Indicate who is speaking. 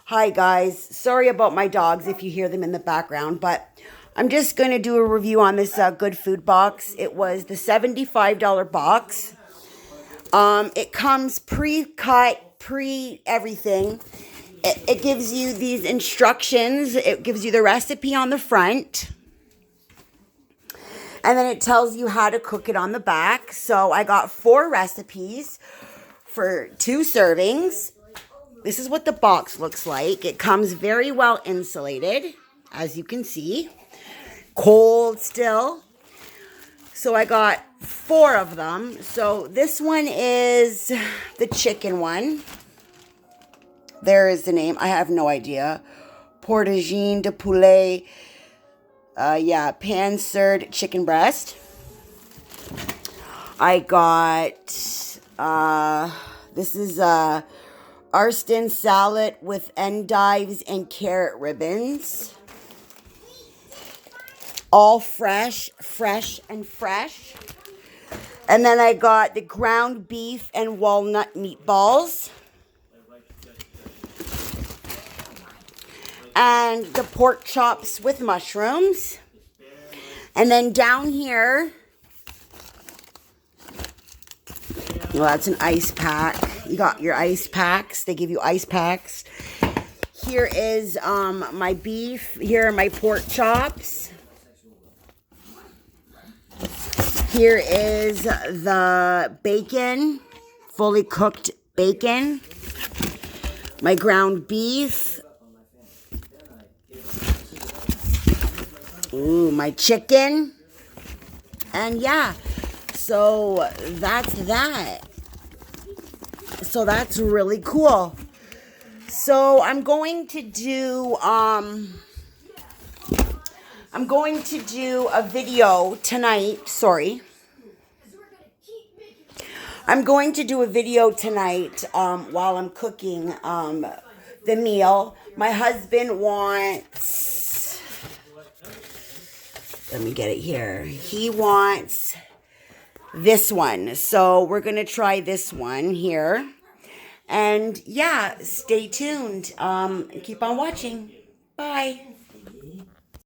Speaker 1: Hi guys, sorry about my dogs if you hear them in the background, but I'm just going to do a review on this Good Food box. It was the $75 box. It comes pre-cut, pre-everything. It gives you these instructions. It gives you the recipe on the front. And then it tells you how to cook it on the back. So I got 4 recipes for 2 servings. This is what the box looks like. It comes very well insulated, as you can see. Cold still. So I got 4 of them. So this one is the chicken one. There is the name. I have no idea. Portagine de poulet. Pan-seared chicken breast. I got, this is Arston salad with endives and carrot ribbons. All fresh. And then I got the ground beef and walnut meatballs. And the pork chops with mushrooms. And then down here, well, that's an ice pack. You got your ice packs. They give you ice packs. Here is my beef. Here are my pork chops. Here is the bacon, fully cooked bacon. My ground beef. Ooh, my chicken. And yeah, so that's that. So that's really cool. So I'm going to do a video tonight. Sorry. I'm going to do a video tonight while I'm cooking the meal. My husband wants, let me get it here. He wants this one. So we're going to try this one here. And yeah, stay tuned. Keep on watching. Bye.